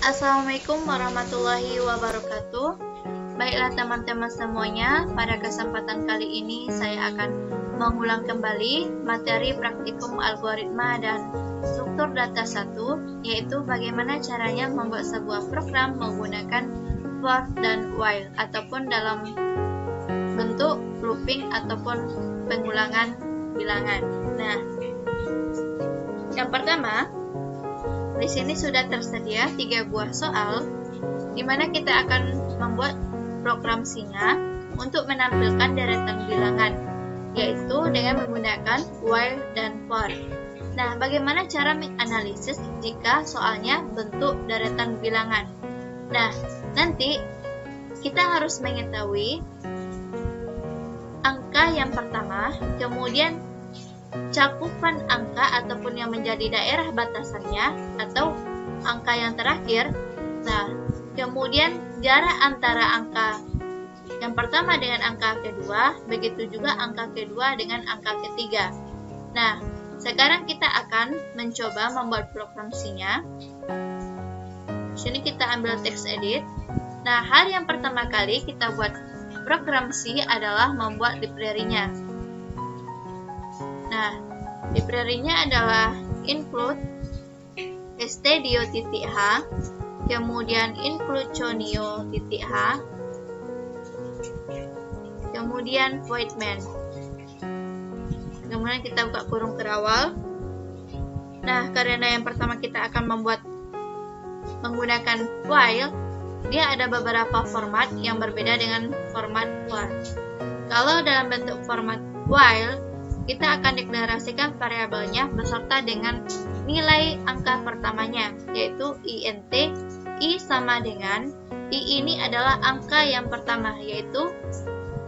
Assalamualaikum warahmatullahi wabarakatuh. Baiklah teman-teman semuanya, pada kesempatan kali ini saya akan mengulang kembali materi praktikum algoritma dan struktur data 1, yaitu bagaimana caranya membuat sebuah program menggunakan for dan while ataupun dalam bentuk looping ataupun pengulangan bilangan. Nah, yang pertama, di sini sudah tersedia 3 buah soal di mana kita akan membuat program singa untuk menampilkan deretan bilangan, yaitu dengan menggunakan while dan for. Nah, bagaimana cara menganalisis jika soalnya bentuk deretan bilangan? Nah, nanti kita harus mengetahui angka yang pertama, kemudian cakupan angka ataupun yang menjadi daerah batasannya atau angka yang terakhir. Nah, kemudian jarak antara angka yang pertama dengan angka kedua, begitu juga angka kedua dengan angka ketiga. Nah, sekarang kita akan mencoba membuat program C-nya. Sini kita ambil text edit. Nah, hal yang pertama kali kita buat program C adalah membuat library-nya. Nah, library-nya adalah include stdio.h, kemudian include conio.h, kemudian void main. Kemudian kita buka kurung kerawal. Nah, karena yang pertama kita akan menggunakan while, dia ada beberapa format yang berbeda dengan format for. Kalau dalam bentuk format while, kita akan deklarasikan variabelnya beserta dengan nilai angka pertamanya, yaitu int. I sama dengan I ini adalah angka yang pertama, yaitu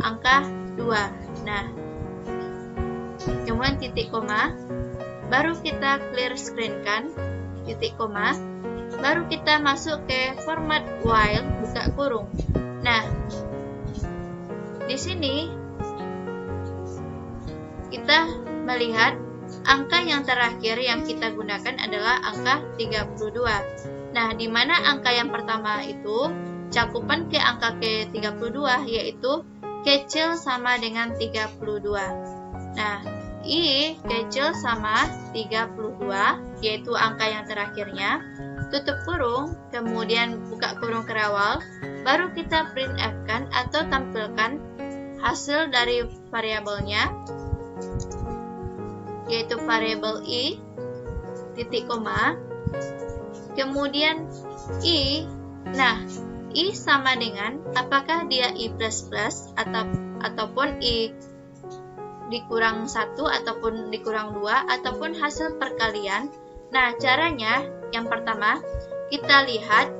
angka 2. Nah, kemudian titik koma, baru kita clear screen kan, titik koma, baru kita masuk ke format while, buka kurung. Nah, di sini kita melihat angka yang terakhir yang kita gunakan adalah angka 32. Nah, di mana angka yang pertama itu cakupan ke angka ke-32, yaitu kecil sama dengan 32. Nah, I kecil sama 32, yaitu angka yang terakhirnya. Tutup kurung, kemudian buka kurung kerawal, baru kita printf-kan atau tampilkan hasil dari variabelnya, yaitu variabel I, titik koma, kemudian I. Nah, I sama dengan apakah dia I++ ataupun I dikurang 1 ataupun dikurang 2 ataupun hasil perkalian. Nah, caranya yang pertama, kita lihat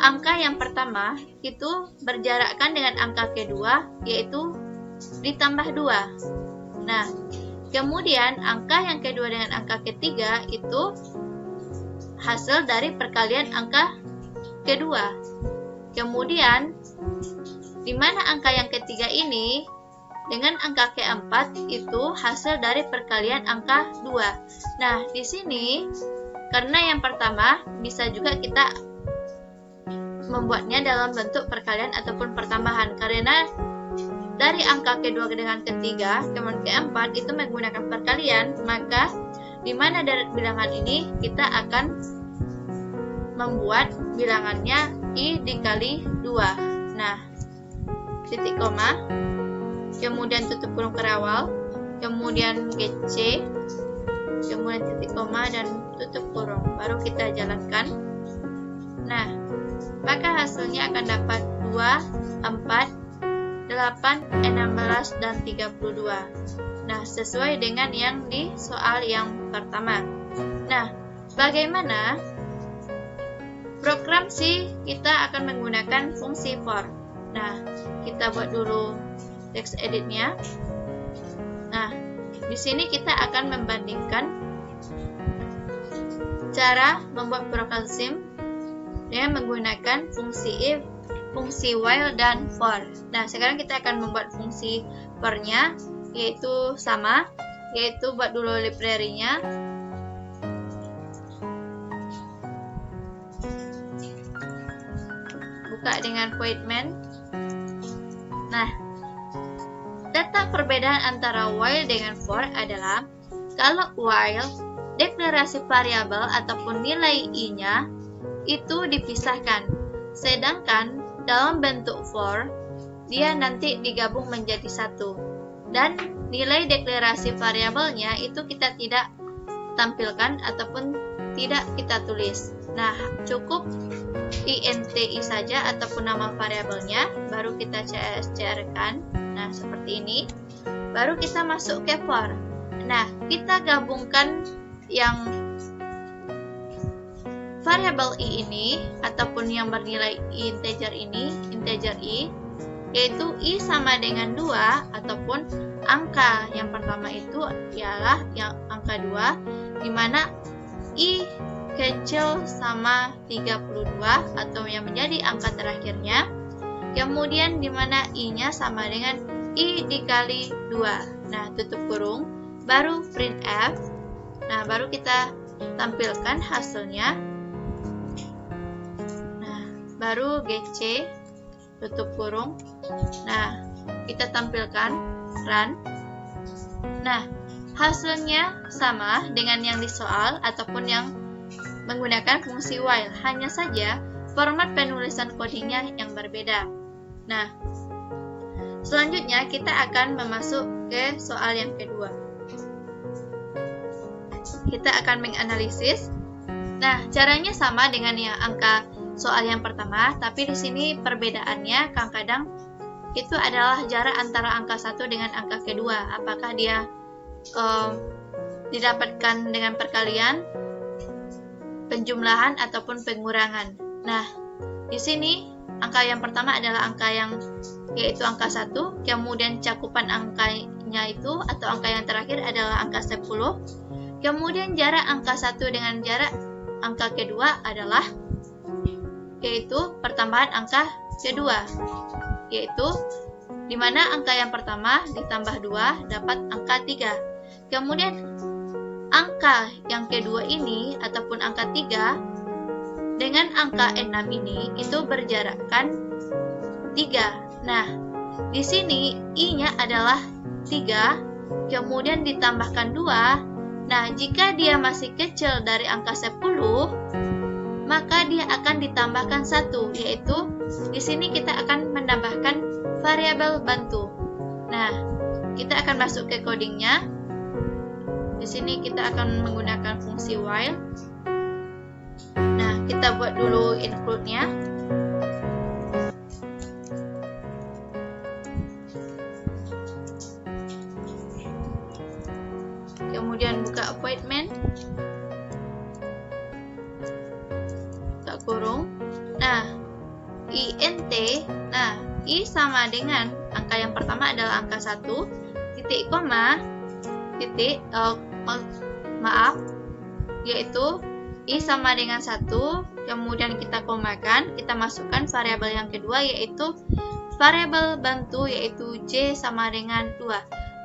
angka yang pertama itu berjarakkan dengan angka kedua, yaitu ditambah 2. Nah, kemudian angka yang kedua dengan angka ketiga itu hasil dari perkalian angka kedua. Kemudian di mana angka yang ketiga ini dengan angka keempat itu hasil dari perkalian angka 2. Nah, di sini karena yang pertama bisa juga kita membuatnya dalam bentuk perkalian ataupun pertambahan, karena dari angka kedua dengan ketiga, kemudian keempat itu menggunakan perkalian, maka di mana dari bilangan ini kita akan membuat bilangannya I dikali 2. Nah, titik koma, kemudian tutup kurung kerawal, kemudian GC, kemudian titik koma dan tutup kurung, baru kita jalankan. Nah, maka hasilnya akan dapat 2, 4, 8, 16, dan 32. Nah, sesuai dengan yang di soal yang pertama. Nah, bagaimana program C kita akan menggunakan fungsi for. Nah, kita buat dulu text editnya. Nah, di sini kita akan membandingkan cara membuat program C dengan menggunakan fungsi if, fungsi while, dan for. Nah, sekarang kita akan membuat fungsi for-nya, yaitu sama, yaitu buat dulu library-nya. buka dengan Voidman. Nah, letak perbedaan antara while dengan for adalah kalau while deklarasi variabel ataupun nilai i-nya itu dipisahkan, sedangkan dalam bentuk for dia nanti digabung menjadi satu, dan nilai deklarasi variabelnya itu kita tidak tampilkan ataupun tidak kita tulis. Nah, cukup inti saja ataupun nama variabelnya, baru kita CSCR-kan. Nah, seperti ini. Baru kita masuk ke for. Nah, kita gabungkan yang variabel i ini ataupun yang bernilai integer ini, integer i, yaitu i sama dengan 2 ataupun angka yang pertama itu ialah yang angka 2, di mana i kecil sama 32 atau yang menjadi angka terakhirnya. Kemudian di mana i-nya sama dengan i dikali 2. Nah, tutup kurung, baru printf. Nah, baru kita tampilkan hasilnya. Nah, baru gc, tutup kurung. Nah, kita tampilkan run. Nah, hasilnya sama dengan yang di soal ataupun yang menggunakan fungsi while, hanya saja format penulisan codingnya yang berbeda. Nah, selanjutnya kita akan memasuk ke soal yang kedua. Kita akan menganalisis. Nah, caranya sama dengan yang angka soal yang pertama, tapi di sini perbedaannya kadang-kadang itu adalah jarak antara angka 1 dengan angka kedua. Apakah dia didapatkan dengan perkalian, penjumlahan ataupun pengurangan. Nah, di sini angka yang pertama adalah angka yang yaitu angka 1, kemudian cakupan angkanya itu atau angka yang terakhir adalah angka 10. Kemudian jarak angka 1 dengan jarak angka kedua adalah yaitu pertambahan angka kedua, yaitu di mana angka yang pertama ditambah 2 dapat angka 3. Kemudian angka yang kedua ini ataupun angka 3 dengan angka 6 ini itu berjarakkan 3. Nah, di sini i-nya adalah 3, kemudian ditambahkan 2. Nah, jika dia masih kecil dari angka 10, maka dia akan ditambahkan 1, yaitu di sini kita akan menambahkan variabel bantu. Nah, kita akan masuk ke codingnya. Di sini kita akan menggunakan fungsi while. Nah, kita buat dulu include-nya. Kemudian buka appointment. Buka kurung. Nah, int. Nah, i sama dengan angka yang pertama adalah angka 1, titik koma, titik yaitu i sama dengan 1, kemudian kita komakan, kita masukkan variabel yang kedua yaitu variabel bantu yaitu j sama dengan 2.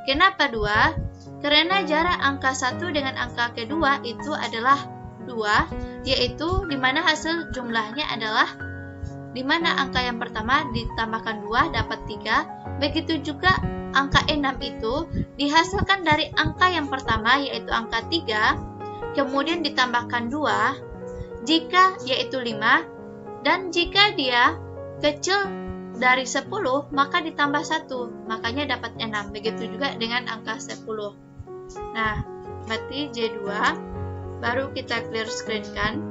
Kenapa 2? Karena jarak angka 1 dengan angka kedua itu adalah 2, yaitu dimana hasil jumlahnya adalah dimana angka yang pertama ditambahkan 2 dapat 3, begitu juga angka 6 itu dihasilkan dari angka yang pertama yaitu angka 3, kemudian ditambahkan 2, jika yaitu 5, dan jika dia kecil dari 10 maka ditambah 1, makanya dapat 6, begitu juga dengan angka 10. Nah, berarti J2, baru kita clear screen kan.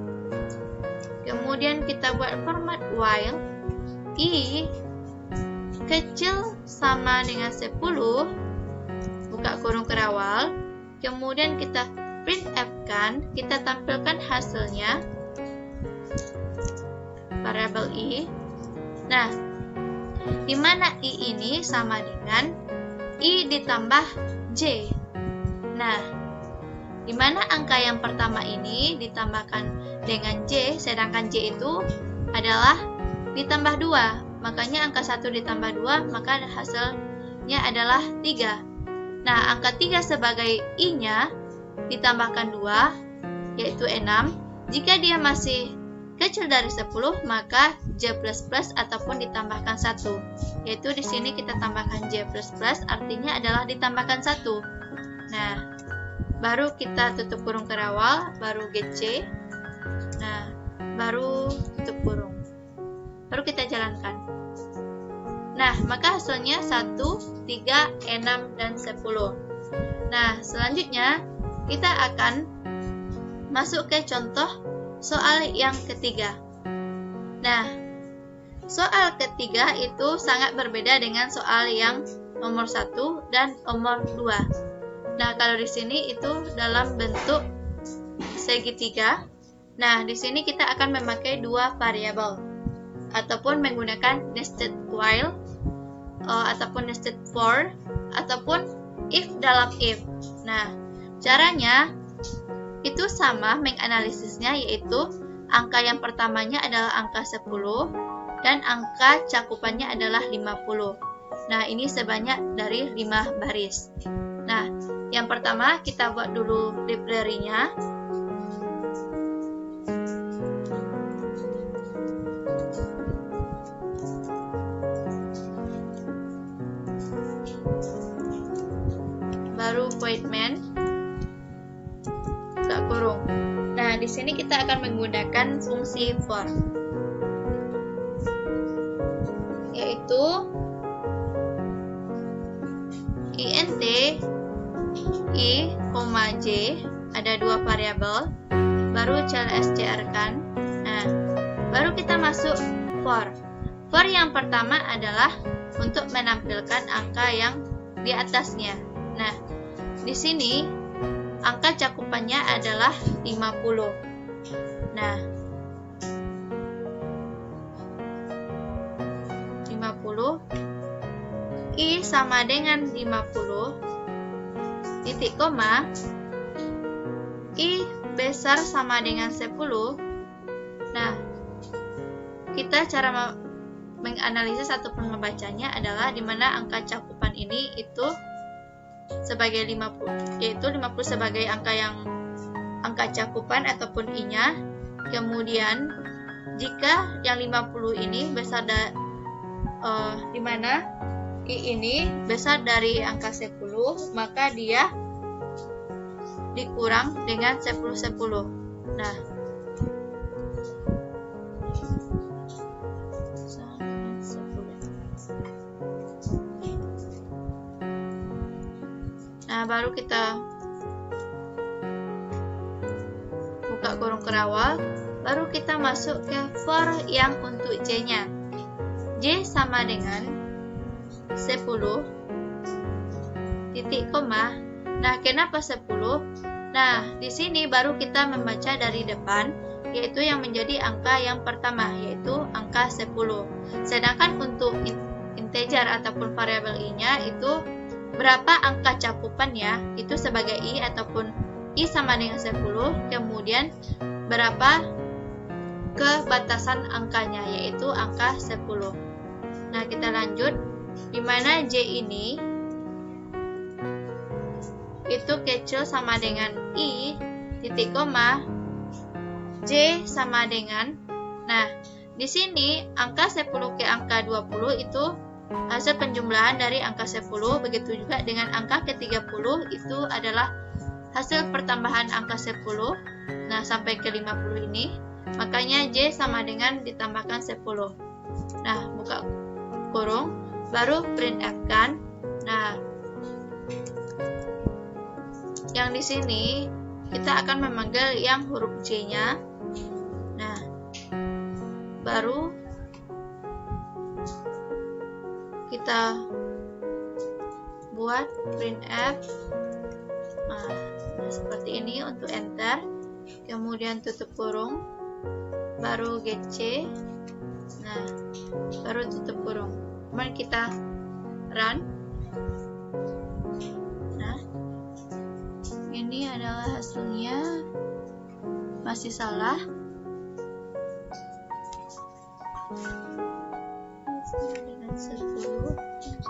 Kemudian kita buat format while i kecil sama dengan 10, buka kurung kerawal, kemudian kita printf kan, kita tampilkan hasilnya variabel i. Nah, di mana i ini sama dengan i ditambah j. Nah, di mana angka yang pertama ini ditambahkan dengan j, sedangkan j itu adalah ditambah 2. Makanya angka 1 ditambah 2, maka hasilnya adalah 3. Nah, angka 3 sebagai i-nya ditambahkan 2, yaitu 6. Jika dia masih kecil dari 10, maka J++ ataupun ditambahkan 1. Yaitu di sini kita tambahkan J++, artinya adalah ditambahkan 1. Nah, baru kita tutup kurung terawal, baru GC. Nah, baru tutup kurung. Baru kita jalankan. Nah, maka hasilnya 1, 3, 6, dan 10. Nah, selanjutnya kita akan masuk ke contoh soal yang ketiga. Nah, soal ketiga itu sangat berbeda dengan soal yang nomor 1 dan nomor 2. Nah, kalau di sini itu dalam bentuk segitiga. Nah, di sini kita akan memakai dua variabel ataupun menggunakan nested while ataupun nested for ataupun if dalam if. Nah, caranya itu sama menganalisisnya, yaitu angka yang pertamanya adalah angka 10 dan angka cakupannya adalah 50. Nah, ini sebanyak dari 5 baris. Nah, yang pertama kita buat dulu library-nya. Baru void main, buka kurung. Nah, di sini kita akan menggunakan fungsi for, yaitu int i, j, ada dua variabel, baru clstr kan. Nah, baru kita masuk for. For yang pertama adalah untuk menampilkan angka yang di atasnya. Nah, di sini angka cakupannya adalah 50. Nah, 50 I sama dengan 50 titik koma I besar sama dengan 10. Nah, kita cara menganalisis ataupun membacanya adalah di mana angka cakupan ini itu sebagai 50, yaitu 50 sebagai angka cakupan ataupun I-nya. Kemudian jika yang 50 ini besar di mana I ini besar dari angka 10, maka dia dikurang dengan 10. Nah, baru kita buka kurung kerawal, baru kita masuk ke for yang untuk J-nya. J sama dengan 10 titik koma. Nah, kenapa 10? Nah, di sini baru kita membaca dari depan, yaitu yang menjadi angka yang pertama, yaitu angka 10. Sedangkan untuk integer ataupun variabel I-nya itu berapa angka cakupannya, itu sebagai I ataupun I sama dengan 10, kemudian berapa ke batasan angkanya, yaitu angka 10. Nah, kita lanjut, di mana J ini itu kecil sama dengan I, titik koma, J sama dengan, nah, di sini angka 10 ke angka 20 itu hasil penjumlahan dari angka 10, begitu juga dengan angka ke-30 itu adalah hasil pertambahan angka 10. Nah, sampai ke 50 ini, makanya J sama dengan ditambahkan 10. Nah, buka kurung, baru printf kan. Nah, yang di sini kita akan memanggil yang huruf J-nya. Nah, baru kita buat printf. Nah, seperti ini untuk enter, kemudian tutup kurung, baru GC. Nah, baru tutup kurung, kemudian kita run. Nah, ini adalah hasilnya, masih salah. Dengan 10 J.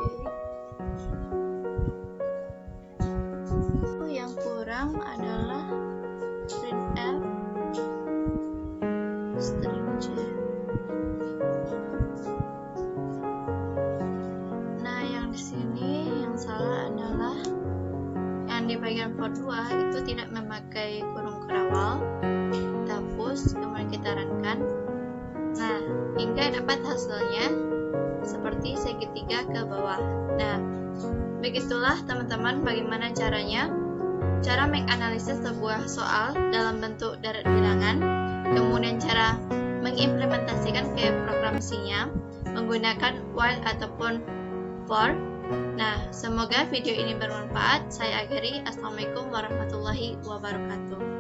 Yang kurang adalah printf string J. Nah, yang di sini yang salah adalah yang di bagian part 2 itu tidak memakai kurung kerawal. Kita hapus, kemudian kita runkan. Nah, hingga dapat hasilnya seperti segitiga ke bawah. Nah, begitulah teman-teman bagaimana caranya cara menganalisis sebuah soal dalam bentuk deret bilangan, kemudian cara mengimplementasikan ke program C-nya menggunakan while ataupun for. Nah, semoga video ini bermanfaat. Saya akhiri. Assalamualaikum warahmatullahi wabarakatuh.